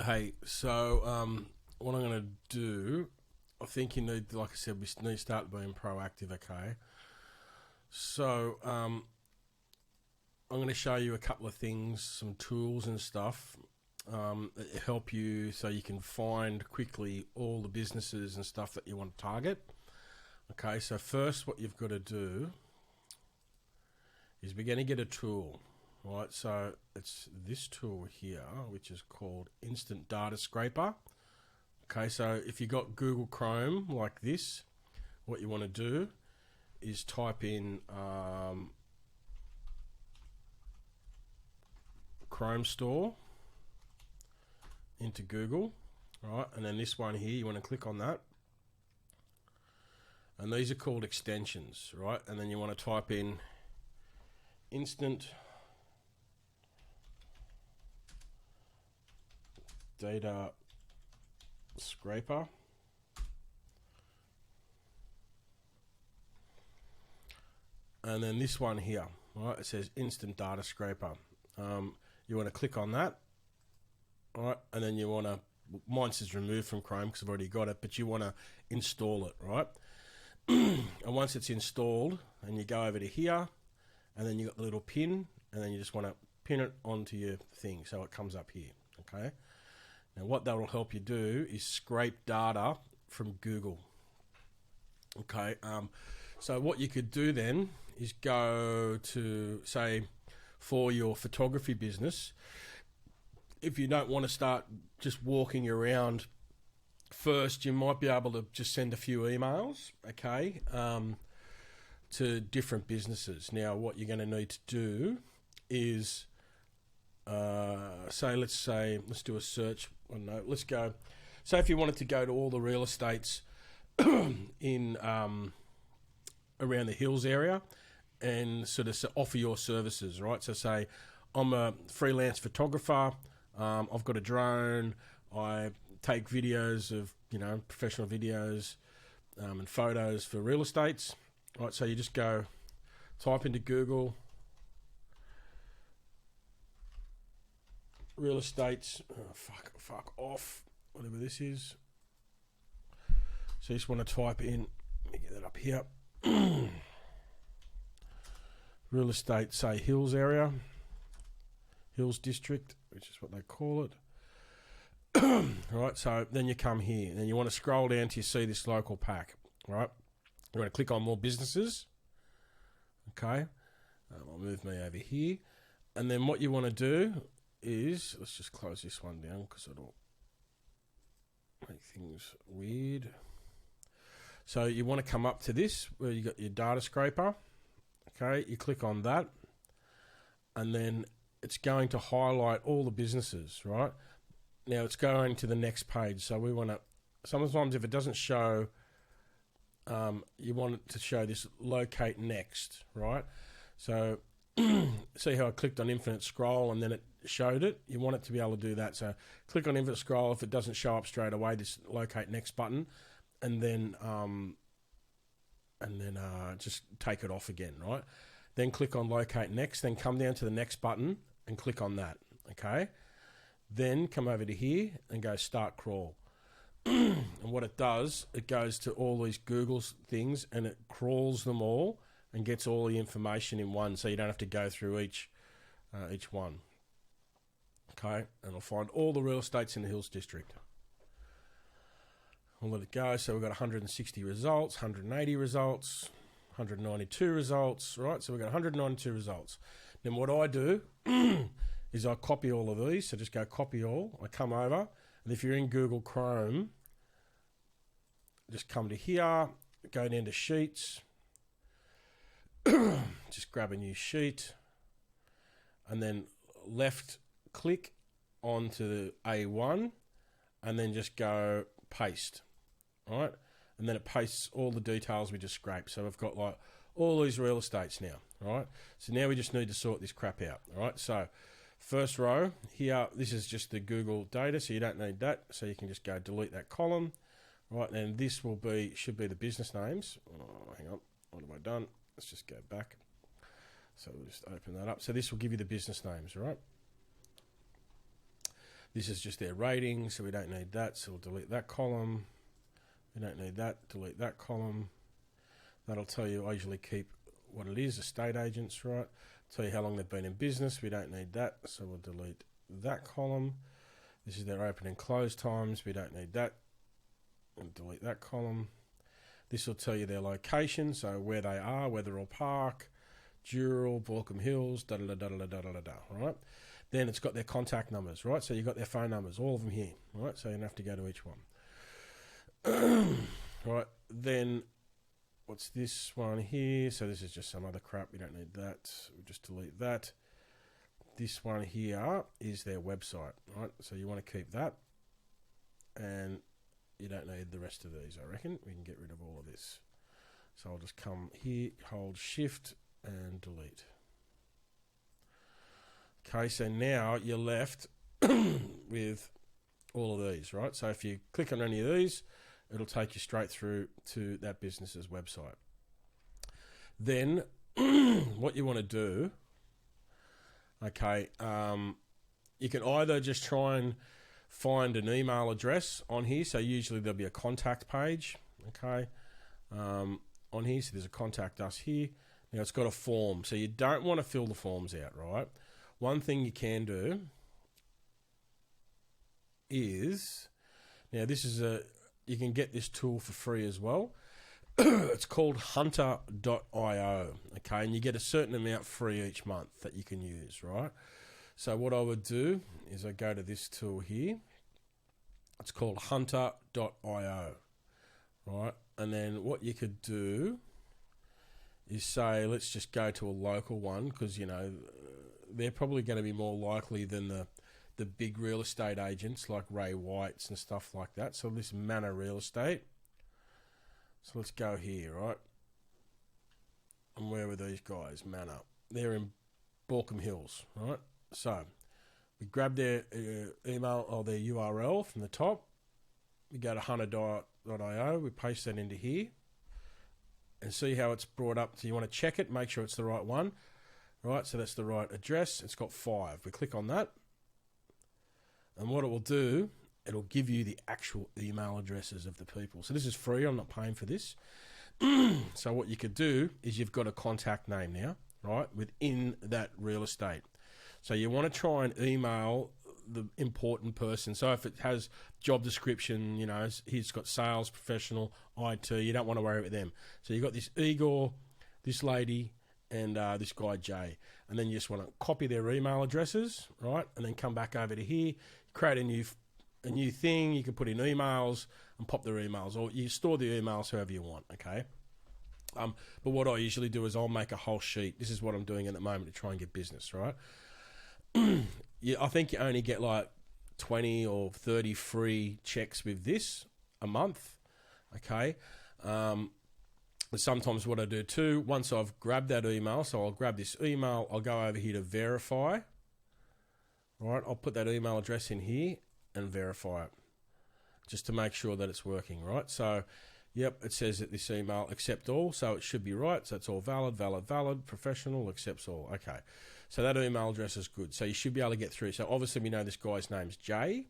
Hey, so what I'm going to do, I think you need, like I said, we need to start being proactive, okay? So I'm going to show you a couple of things, some tools and stuff that help you so you can find quickly all the businesses and stuff that you want to target. Okay, so first what you've got to do is we're going to get a tool. Right, so it's this tool here, which is called Instant Data Scraper. Okay, so if you got Google Chrome like this, what you want to do is type in Chrome Store into Google, right? And then this one here, you want to click on that. And these are called extensions, right? And then you want to type in Instant Data Scraper. And then this one here, right? It says Instant Data Scraper. You want to click on that, right? And then you want to, mine says remove from Chrome because I've already got it, but you want to install it, right? And once it's installed, and you go over to here, and then you got the little pin, and then you just want to pin it onto your thing so it comes up here, okay? Now what that will help you do is scrape data from Google. Okay, so what you could do then is go to, say, for your photography business, if you don't want to start just walking around first, you might be able to just send a few emails, okay, to different businesses. Now what you're going to need to do is let's do a search. Oh no, let's go. So if you wanted to go to all the real estates in around the hills area and sort of offer your services, right? So say I'm a freelance photographer. I've got a drone. I take videos of, professional videos and photos for real estates, right? So you just go type into Google real estates, fuck off, whatever this is. So you just want to type in, let me get that up here, real estate, say Hills area, Hills District, which is what they call it. Right, so then you come here, and then you want to scroll down till you see this local pack, right? You want to click on more businesses, okay? I'll move me over here. And then what you want to do is, let's just close this one down because it'll make things weird. So you want to come up to this where you got your data scraper, okay? You click on that, and then it's going to highlight all the businesses, right? Now it's going to the next page. So we want to, sometimes if it doesn't show, you want it to show this locate next, right? So see how I clicked on infinite scroll and then it showed it? You want it to be able to do that. So click on infinite scroll. If it doesn't show up straight away, this locate next button, and then just take it off again, right? Then click on locate next, then come down to the next button and click on that, okay? Then come over to here and go start crawl. And what it does, it goes to all these Google things and it crawls them all and gets all the information in one, so you don't have to go through each one. Okay, and I'll find all the real estates in the Hills District. I'll let it go. So we've got 160 results, 180 results, 192 results, right? So we've got 192 results. Then what I do is I copy all of these. So just go copy all. I come over, and if you're in Google Chrome, just come to here, go down to Sheets, just grab a new sheet, and then left click onto the A1, and then just go paste, right? And then it pastes all the details we just scraped. So we've got like all these real estates now, right? So now we just need to sort this crap out, all right? So first row here, this is just the Google data, so you don't need that. So you can just go delete that column, right? And this should be the business names. Oh, hang on, what have I done? Let's just go back. So we'll just open that up. So this will give you the business names, right? This is just their rating, so we don't need that, so we'll delete that column. We don't need that, delete that column. That'll tell you, I usually keep what it is, estate agents, right? Tell you how long they've been in business. We don't need that, so we'll delete that column. This is their open and close times. We don't need that. And delete that column. This will tell you their location, so where they are, Wetherell Park, Dural, Borkham Hills, da-da-da-da-da-da-da-da, right? Then it's got their contact numbers, right? So you've got their phone numbers, all of them here, right? So you don't have to go to each one. Right, then what's this one here? So this is just some other crap. We don't need that. We'll just delete that. This one here is their website, right? So you want to keep that. And you don't need the rest of these, I reckon. We can get rid of all of this. So I'll just come here, hold Shift, and delete. Okay, so now you're left with all of these, right? So if you click on any of these, it'll take you straight through to that business's website. Then what you want to do, okay, you can either just try and find an email address on here. So usually there'll be a contact page, okay, on here. So there's a contact us here. Now it's got a form. So you don't want to fill the forms out, right? One thing you can do is, now this is you can get this tool for free as well. It's called hunter.io, okay, and you get a certain amount free each month that you can use, right? So what I would do is I go to this tool here. It's called hunter.io, right? And then what you could do is say, let's just go to a local one, because, you know, they're probably going to be more likely than the big real estate agents like Ray White's and stuff like that. So this Manor Real Estate. So let's go here, right? And where were these guys? Manor. They're in Borkham Hills, right? So we grab their email or their URL from the top. We go to hunter.io. We paste that into here and see how it's brought up. So you want to check it, make sure it's the right one. Right, so that's the right address. It's got 5. We click on that. And what it will do, it'll give you the actual email addresses of the people. So this is free. I'm not paying for this. So what you could do is you've got a contact name now, right, within that real estate. So you want to try and email the important person. So if it has job description, you know, he's got sales, professional, IT, you don't want to worry about them. So you've got this Igor, this lady, and this guy Jay, and then you just want to copy their email addresses, right? And then come back over to here, create a new thing. You can put in emails and pop their emails, or you store the emails however you want, okay? But what I usually do is I'll make a whole sheet. This is what I'm doing at the moment to try and get business, right? Yeah, I think you only get like 20 or 30 free checks with this a month, okay? Sometimes what I do too, once I've grabbed that email, so I'll grab this email, I'll go over here to verify, right? I'll put that email address in here and verify it just to make sure that it's working, right? So, yep, it says that this email accept all, so it should be right. So it's all valid, professional, accepts all. Okay, so that email address is good. So you should be able to get through. So obviously we know this guy's name's Jay.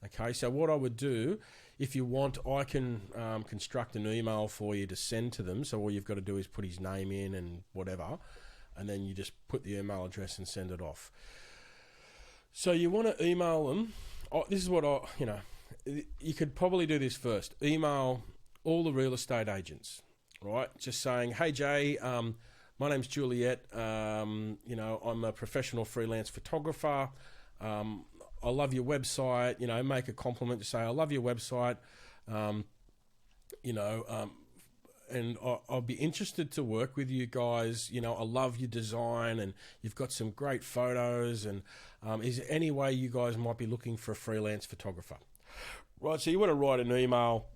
Okay, so what I would do, if you want, I can construct an email for you to send to them. So all you've got to do is put his name in and whatever, and then you just put the email address and send it off. So you want to email them. Oh, this is what you could probably do this first. Email all the real estate agents, right? Just saying, hey Jay, my name's Juliette. I'm a professional freelance photographer. I love your website, make a compliment to say, I love your website, and I'll be interested to work with you guys. I love your design and you've got some great photos, and is there any way you guys might be looking for a freelance photographer? Right, so you want to write an email,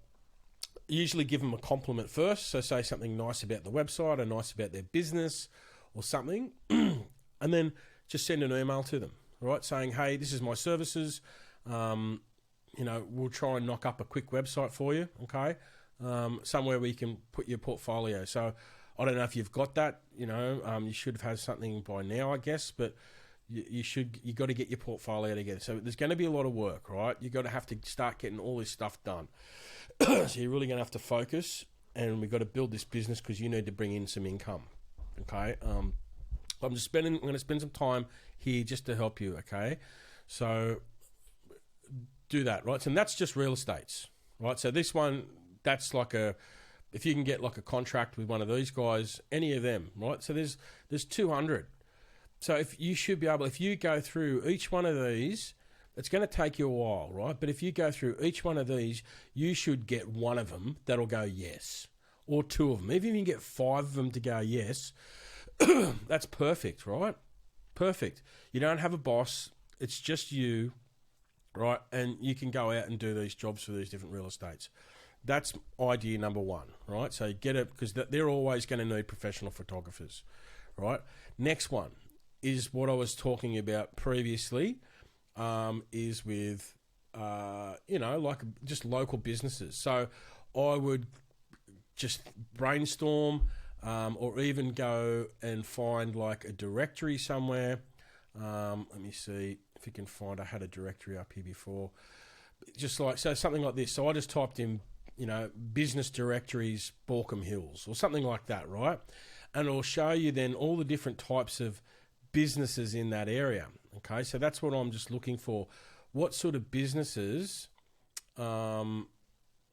usually give them a compliment first, so say something nice about the website or nice about their business or something, and then just send an email to them. Right, saying, hey, this is my services. We'll try and knock up a quick website for you, okay? Somewhere where you can put your portfolio. So I don't know if you've got that, you should have had something by now, I guess, but You got to get your portfolio together. So there's going to be a lot of work, right? You got to have to start getting all this stuff done. So you're really going to have to focus, and we've got to build this business because you need to bring in some income. Okay. I'm going to spend some time here just to help you. Okay. So do that, right? So that's just real estates, right? So this one, that's like if you can get like a contract with one of these guys, any of them, right? So there's 200. So if you go through each one of these, it's going to take you a while, right? But if you go through each one of these, you should get one of them that'll go yes, or two of them. Even if you can get 5 of them to go yes, that's perfect, right? Perfect. You don't have a boss. It's just you, right? And you can go out and do these jobs for these different real estates. That's idea number 1, right? So get it, because they're always going to need professional photographers, right? Next one is what I was talking about previously, is with, like just local businesses. So I would just brainstorm, or even go and find like a directory somewhere. Let me see if you can find, I had a directory up here before. Just like, so something like this. So I just typed in, business directories, Balcombe Hills, or something like that, right? And it'll show you then all the different types of businesses in that area. Okay, so that's what I'm just looking for. What sort of businesses are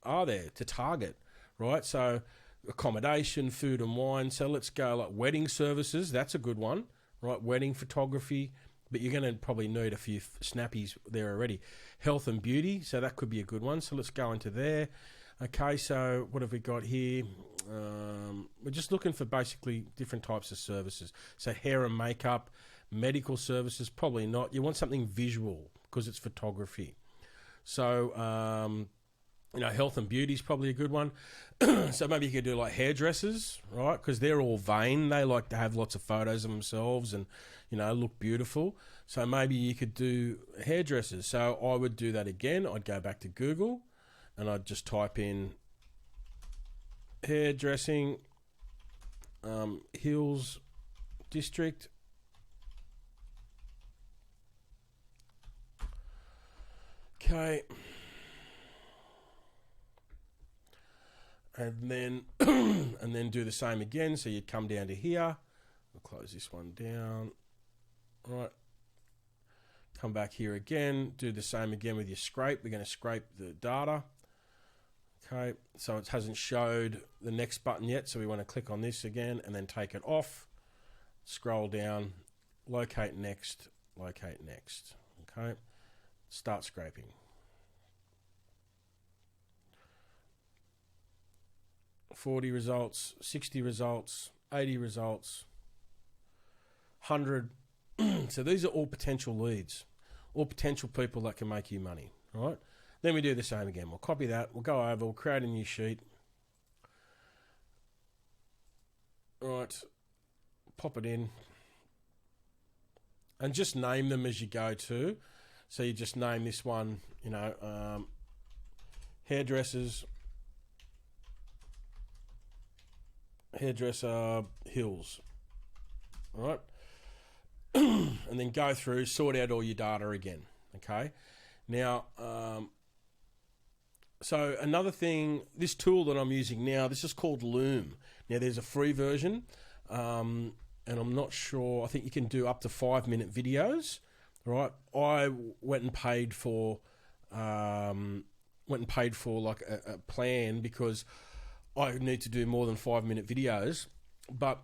there to target, right? So accommodation, food and wine. So let's go like wedding services. That's a good one, right? Wedding photography, but you're going to probably need a few snappies there already. Health and beauty. So that could be a good one. So let's go into there. Okay, so what have we got here? We're just looking for basically different types of services. So hair and makeup, medical services, probably not. You want something visual because it's photography. So, health and beauty is probably a good one. So maybe you could do like hairdressers, right? Because they're all vain. They like to have lots of photos of themselves and, look beautiful. So maybe you could do hairdressers. So I would do that again. I'd go back to Google and I'd just type in hairdressing, Hills District. Okay. And then do the same again. So you'd come down to here. We'll close this one down. Right. Come back here again. Do the same again with your scrape. We're going to scrape the data. Okay. So it hasn't showed the next button yet. So we want to click on this again and then take it off. Scroll down. Locate next. Locate next. Okay. Start scraping. 40 results, 60 results, 80 results, 100. So these are all potential leads, all potential people that can make you money, right? Then we do the same again. We'll copy that. We'll go over. We'll create a new sheet. Right. Pop it in. And just name them as you go to. So you just name this one, hairdressers, hairdresser Hills, all right? And then go through, sort out all your data again, okay? Now, so another thing, this tool that I'm using now, this is called Loom. Now, there's a free version, and I'm not sure, I think you can do up to 5-minute videos, right? I went and paid for like a plan because I need to do more than 5-minute videos. But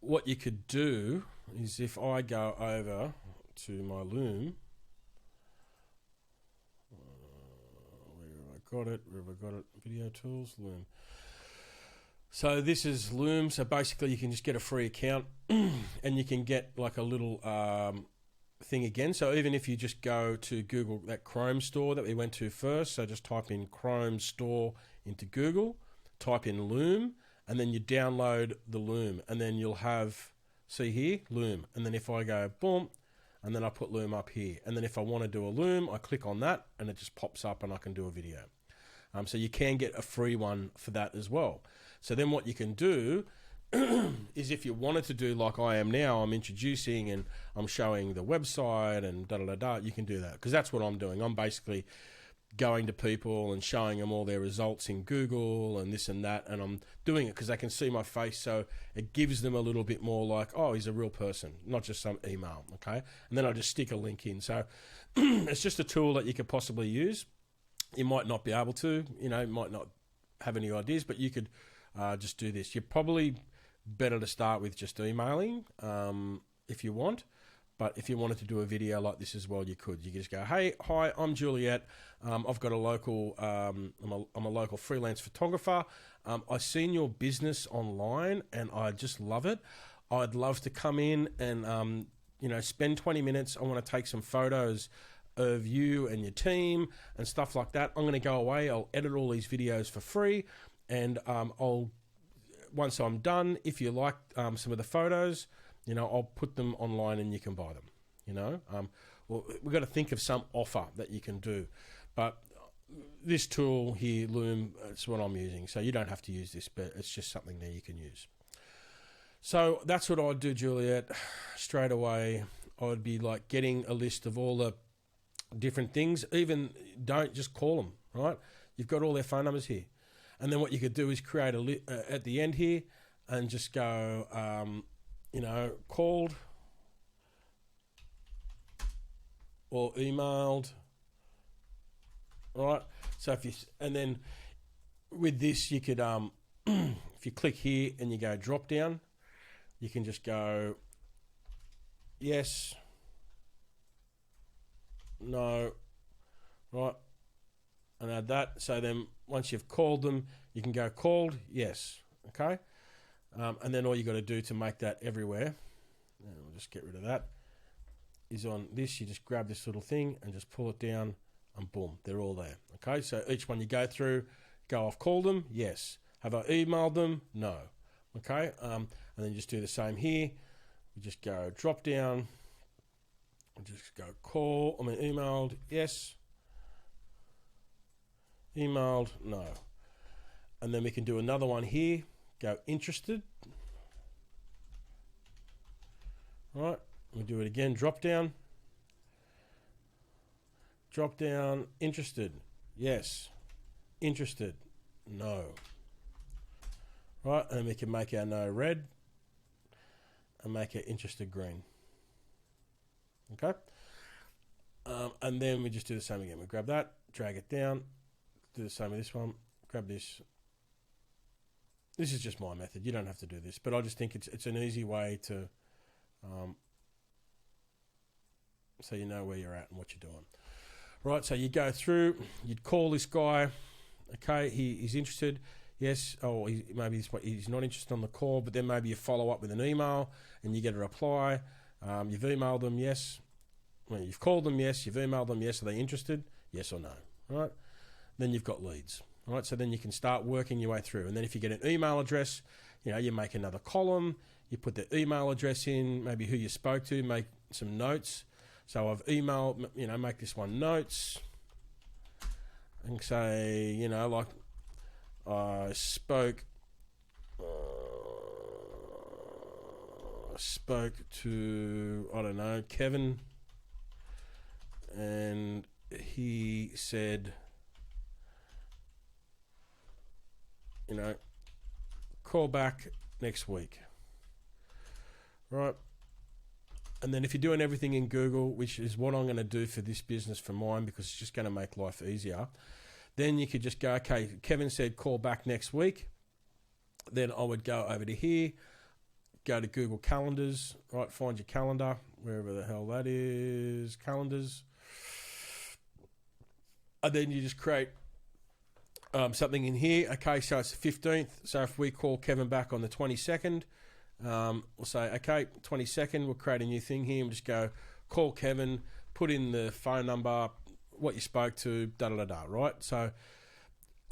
what you could do is if I go over to my Loom, where have I got it? Video tools, Loom. So this is Loom. So basically you can just get a free account and you can get like a little thing again. So even if you just go to Google, that Chrome store that we went to first, so just type in Chrome store into Google, type in Loom, and then you download the Loom, and then you'll have, see here, Loom. And then if I go boom, and then I put Loom up here, and then if I want to do a Loom, I click on that and it just pops up and I can do a video. So you can get a free one for that as well. So then what you can do is if you wanted to do like I am now, I'm introducing and I'm showing the website and da-da-da-da, you can do that. Because that's what I'm doing. I'm basically going to people and showing them all their results in Google and this and that, and I'm doing it because they can see my face, so it gives them a little bit more like, oh, he's a real person, not just some email, okay? And then I just stick a link in. So it's just a tool that you could possibly use. You might not be able to, you might not have any ideas, but you could just do this. You're probably better to start with just emailing if you want. But if you wanted to do a video like this as well, you could. You could just go, hey, hi, I'm Juliette. I've got a local, I'm a local freelance photographer. I've seen your business online and I just love it. I'd love to come in and, spend 20 minutes. I want to take some photos of you and your team and stuff like that. I'm going to go away. I'll edit all these videos for free. And once I'm done, if you like some of the photos, I'll put them online and you can buy them, Well, we've got to think of some offer that you can do. But this tool here, Loom, it's what I'm using. So you don't have to use this, but it's just something that you can use. So that's what I'd do, Juliette. Straight away, I'd be like getting a list of all the different things. Even don't just call them, right? You've got all their phone numbers here. And then what you could do is create at the end here and just go... called or emailed, right? So and then with this, you could, if you click here and you go drop down, you can just go yes, no, right? And add that. So then once you've called them, you can go called, yes, okay? And then all you got to do to make that everywhere, and we'll just get rid of that, is on this, you just grab this little thing and just pull it down and boom, they're all there. Okay, so each one you go through, go, I've called them, yes. Have I emailed them? No. Okay, and then just do the same here. You just go drop down, just go emailed, yes. Emailed, no. And then we can do another one here. Go interested. Right, we do it again. Drop down, interested, yes. Interested, no. Right, and we can make our no red and make our interested green. Okay, and then we just do the same again. We grab that, drag it down, do the same with this one. Grab this. This is just my method. You don't have to do this, but I just think it's an easy way to, so you know where you're at and what you're doing. Right, so you go through, you'd call this guy, okay, he's interested, yes, maybe he's not interested on the call, but then maybe you follow up with an email and you get a reply. You've emailed them, yes. Well, you've called them, yes. You've emailed them, yes. Are they interested? Yes or no, right? Then you've got leads. Right, so then you can start working your way through. And then if you get an email address, you make another column, you put the email address in, maybe who you spoke to, make some notes. So I've emailed, make this one notes and say, like I spoke to, I don't know, Kevin, and he said, call back next week, right? And then if you're doing everything in Google, which is what I'm going to do for this business for mine, because it's just going to make life easier, then you could just go, okay, Kevin said call back next week. Then I would go over to here, go to Google Calendars, right? Find your calendar, wherever the hell that is, calendars. And then you just create something in here. Okay, so it's the 15th. So if we call Kevin back on the 22nd, we'll say, okay, 22nd, we'll create a new thing here and just go call Kevin, put in the phone number, what you spoke to, right? So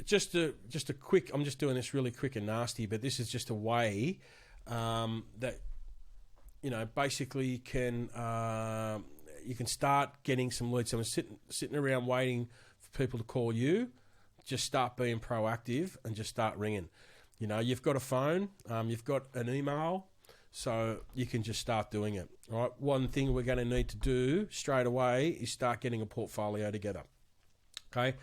just a quick, I'm just doing this really quick and nasty, but this is just a way that, basically you can start getting some leads. So I'm sitting around waiting for people to call you. Just start being proactive and just start ringing. You know, you've got a phone, you've got an email, so you can just start doing it. Right. One thing we're going to need to do straight away is start getting a portfolio together. Okay.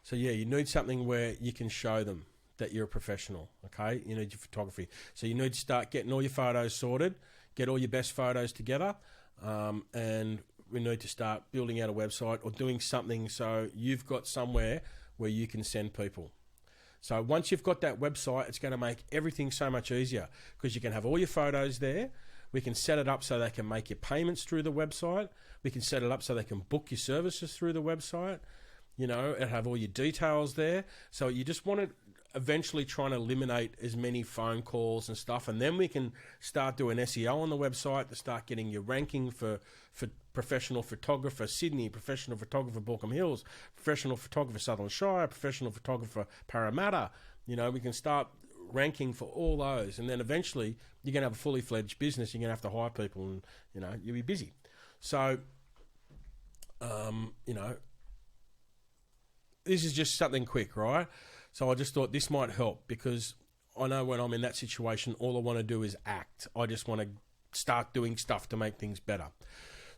So yeah, you need something where you can show them that you're a professional. Okay. You need your photography. So you need to start getting all your photos sorted, get all your best photos together, and we need to start building out a website or doing something so you've got somewhere where you can send people. So once you've got that website, it's going to make everything so much easier because you can have all your photos there. We can set it up so they can make your payments through the website. We can set it up so they can book your services through the website, you know, and have all your details there. So you just want to eventually try and eliminate as many phone calls and stuff, and then we can start doing SEO on the website to start getting your ranking for professional photographer Sydney, professional photographer Baulkham Hills, professional photographer Southern Shire, professional photographer Parramatta. You know, we can start ranking for all those, and then eventually you're going to have a fully fledged business. You're going to have to hire people, and you know you'll be busy. So, you know, this is just something quick, right? So I just thought this might help because I know when I'm in that situation, all I want to do is act. I just want to start doing stuff to make things better.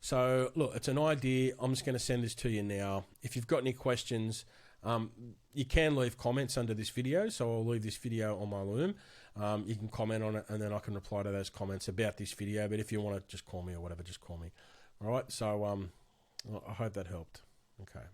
So look, it's an idea. I'm just going to send this to you now. If you've got any questions, you can leave comments under this video. So I'll leave this video on my Loom. You can comment on it and then I can reply to those comments about this video. But if you want to just call me or whatever, just call me. All right. So I hope that helped. Okay.